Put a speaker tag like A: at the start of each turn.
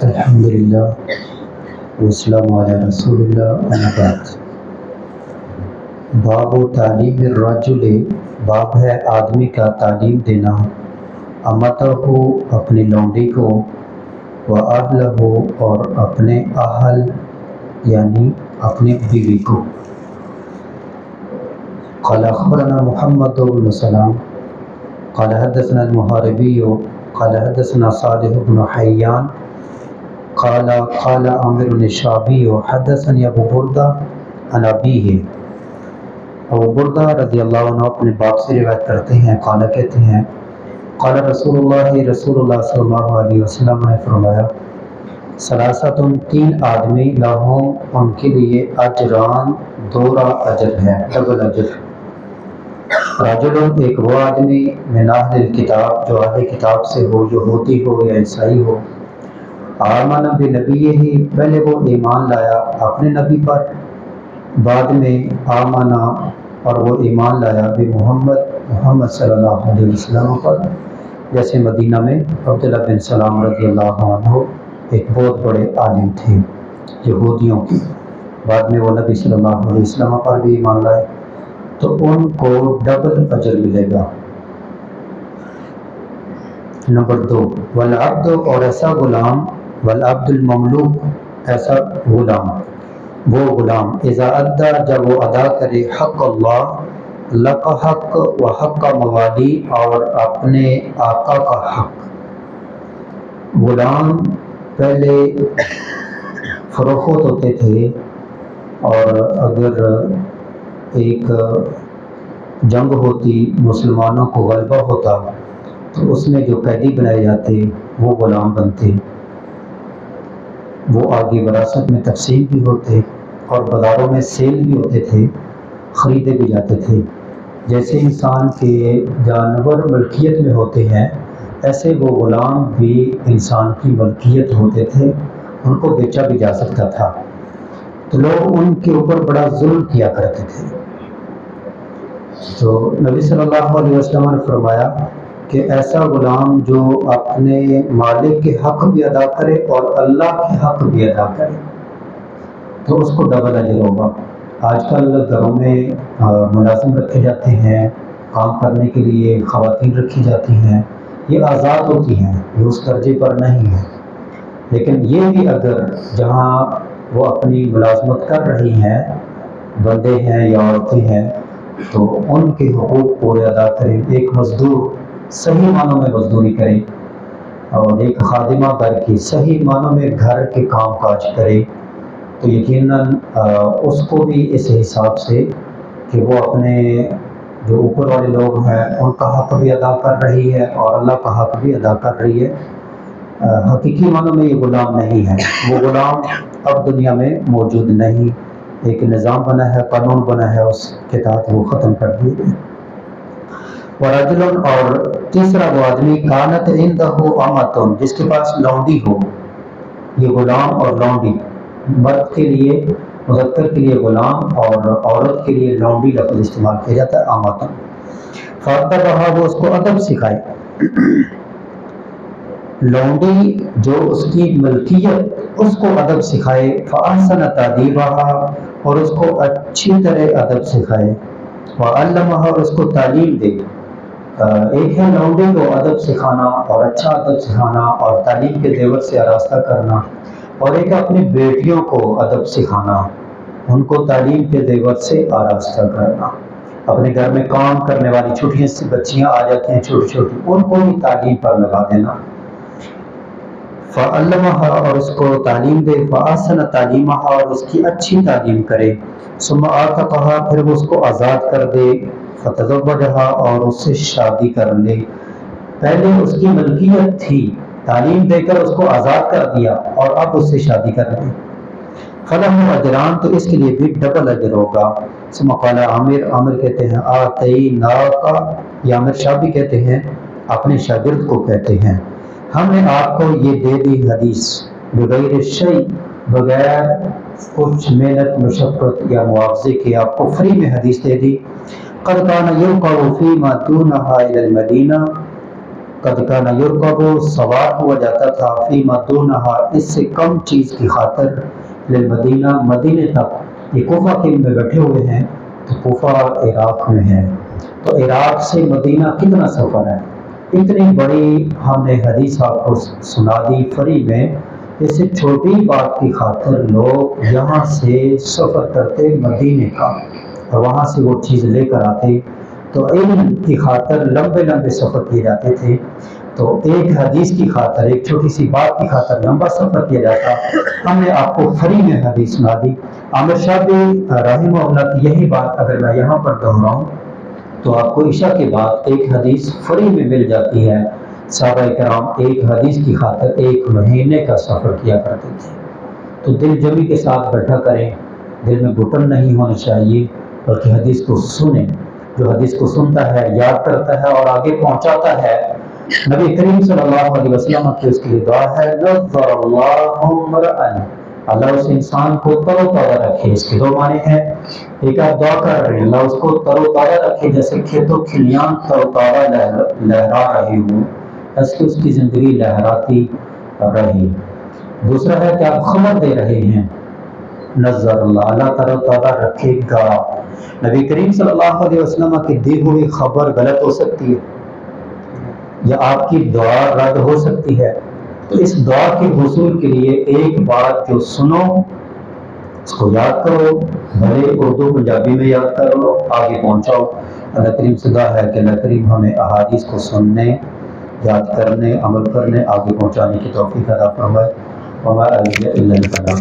A: الحمدللہ والسلام علی رسول اللہ اما بعد۔ باب تعلیم الرجل، باب ہے آدمی کا تعلیم دینا، امتہ اپنی لونڈی کو، و اہلہ اور اپنے اہل یعنی اپنی بیوی کو۔ قال اخبرنا محمد بن سلام قال حدثنا المحاربی قال حدثنا صالح بن حیان قال قال عامر الشعبی حدثني ابو بردہ عن ابیہ۔ ابو بردہ رضی اللہ عنہ اپنے باپ سے روایت کرتے ہیں، قال کہتے ہیں قال رسول اللہ صلی اللہ علیہ وسلم نے فرمایا، ثلاثۃ تین آدمی لہم ان کے لیے اجران دوہرا اجر ہے، ڈبل اجر۔ رجل ایک وہ آدمی من اہل الکتاب جو اہل کتاب سے ہو، یہودی ہو یا عیسائی ہو، آمن بنبیہ پہلے وہ ایمان لایا اپنے نبی پر، بعد میں آمنا اور وہ ایمان لایا محمد صلی اللہ علیہ وسلم پر۔ جیسے مدینہ میں عبداللہ بن سلام رضی اللہ عنہ ایک بہت بڑے عالم تھے یہودیوں کے، بعد میں وہ نبی صلی اللہ علیہ وسلم پر بھی ایمان لائے، تو ان کو ڈبل اجر ملے گا۔ نمبر 2، والعبد اور ایسا غلام، والعبد المملوک ایسا غلام، وہ غلام اذا ادا جب وہ ادا کرے حق اللہ کا حق، و حق کا موالی اور اپنے آقا کا حق۔ غلام پہلے فروخت ہوتے تھے، اور اگر ایک جنگ ہوتی مسلمانوں کو غلبہ ہوتا تو اس میں جو قیدی بنائے جاتے وہ غلام بنتے، وہ آگے وراثت میں تقسیم بھی ہوتے اور بازاروں میں سیل بھی ہوتے تھے، خریدے بھی جاتے تھے۔ جیسے انسان کے جانور ملکیت میں ہوتے ہیں، ایسے وہ غلام بھی انسان کی ملکیت ہوتے تھے، ان کو بیچا بھی جا سکتا تھا، تو لوگ ان کے اوپر بڑا ظلم کیا کرتے تھے۔ تو نبی صلی اللہ علیہ وسلم نے فرمایا کہ ایسا غلام جو اپنے مالک کے حق بھی ادا کرے اور اللہ کے حق بھی ادا کرے تو اس کو ڈبل اجر ہوگا۔ آج کل گھروں میں ملازم رکھے جاتے ہیں، کام کرنے کے لیے خواتین رکھی جاتی ہیں، یہ آزاد ہوتی ہیں، یہ اس درجے پر نہیں ہے، لیکن یہ بھی اگر جہاں وہ اپنی ملازمت کر رہی ہیں، بندے ہیں یا عورتیں ہیں، تو ان کے حقوق پورے ادا کریں۔ ایک مزدور صحیح معنوں میں مزدوری کرے، اور ایک خادمہ گھر کی صحیح معنوں میں گھر کے کام کاج کرے، تو یقیناً اس کو بھی اس حساب سے کہ وہ اپنے جو اوپر والے لوگ ہیں ان کا حق بھی ادا کر رہی ہے اور اللہ کا حق بھی ادا کر رہی ہے۔ حقیقی معنوں میں یہ غلام نہیں ہے، وہ غلام اب دنیا میں موجود نہیں، ایک نظام بنا ہے، قانون بنا ہے، اس کے تحت وہ ختم کر دیے گئے۔ ورجل اور تیسرا وہ آدمی کانت عندہ امۃ جس کے پاس لونڈی ہو، یہ غلام اور لونڈی، مرد کے لیے مذکر کے لیے غلام اور عورت کے لیے لونڈی لفظ استعمال کیا جاتا ہے امۃ۔ فادبھا وہ اس کو ادب سکھائے، لونڈی جو اس کی ملکیت اس کو ادب سکھائے، فاحسن تادیبھا اور اس کو اچھی طرح ادب سکھائے، وعلمھا اور اس کو تعلیم دے۔ ایک ہے لونڈی کو ادب سکھانا اور اچھا ادب سکھانا اور تعلیم کے زیور سے آراستہ کرنا، اور ایک اپنی بیٹیوں کو ادب سکھانا، ان کو تعلیم کے زیور سے آراستہ کرنا۔ اپنے گھر میں کام کرنے والی چھوٹی سی بچیاں آ جاتی ہیں چھوٹی چھوٹی، ان کو بھی تعلیم پر لگا دینا۔ فعلمہا اور اس کو تعلیم دے، فاحسن تعلیمہا اور اس کی اچھی تعلیم کرے، ثم اعتقہا پھر وہ اس کو آزاد کر دے، فتزوجہا اور اس سے شادی کر لے۔ پہلے اس کی ملکیت تھی، تعلیم دے کر اس کو آزاد کر دیا اور اب اس سے شادی کر لے۔ فَلَهُ اجران تو اس کے لیے بھی ڈبل اجر ہوگا۔ ثم قال عامر کہتے ہیں آتیناک، یا عامر شاہ بھی کہتے ہیں اپنے شاگرد کو کہتے ہیں ہم نے آپ کو یہ دے دی حدیث، بغیر شیء بغیر کچھ محنت مشقت یا معاوضے کے آپ کو فری میں حدیث دے دی۔ قد کان یرکب فیما دونہا الی المدینہ، قد کان یرکب سوار ہوا جاتا تھا فیما دونہا اس سے کم چیز کی خاطر للمدینہ مدینے تک۔ یہ کوفہ کے میں بیٹھے ہوئے ہیں تو کوفہ عراق میں ہے، تو عراق سے مدینہ کتنا سفر ہے، اتنی بڑی ہم نے حدیث آپ کو سنا دی فری میں، اس سے چھوٹی بات کی خاطر لوگ یہاں سے سفر کرتے مدینے کا اور وہاں سے وہ چیز لے کر آتے، تو علم کی خاطر لمبے لمبے سفر کیے جاتے تھے، تو ایک حدیث کی خاطر ایک چھوٹی سی بات کی خاطر لمبا سفر کیا جاتا۔ ہم نے آپ کو فری میں حدیث سنا دی۔ عامر شاہ بھی رحمہ اللہ کی یہی بات اگر میں یہاں پر دہراؤں تو آپ کو عشاء کے بعد ایک حدیث فری میں مل جاتی ہے۔ صحابہ کرام ایک حدیث کی خاطر ایک مہینے کا سفر کیا کرتے تھے، تو دل جمی کے ساتھ بیٹھا کریں، دل میں گھٹن نہیں ہونا چاہیے، بلکہ حدیث کو سنیں۔ جو حدیث کو سنتا ہے، یاد کرتا ہے اور آگے پہنچاتا ہے، نبی کریم صلی اللہ علیہ وسلم کی اس کے لیے دعا ہے نظر اللہ امرأن، اللہ اس انسان کو تر و تازہ رکھے۔ اس کے دو معنی ہیں، ایک آپ دعا کر رہے ہیں اللہ اس کو تر و تازہ رکھے، جیسے کھیتوں کھلیان تر و تازہ لہرا رہے ہوں، ایسے اس کی زندگی لہراتی رہے۔ دوسرا ہے کہ آپ خبر دے رہے ہیں، نظر اللہ، اللہ تر و تازہ رکھے گا۔ نبی کریم صلی اللہ علیہ وسلم کی دی ہوئی خبر غلط ہو سکتی ہے یا آپ کی دعا رد ہو سکتی ہے، تو اس دعا کے حصول کے لیے ایک بات جو سنو اس کو یاد کرو، بھلے اردو پنجابی میں یاد کرو، آگے پہنچاؤ۔ اللہ کریم سے دعا ہے کہ اللہ کریم ہمیں احادیث کو سننے، یاد کرنے، عمل کرنے، آگے پہنچانے کی توفیق عطا فرمائے۔ وما علیہ الا البلاغ۔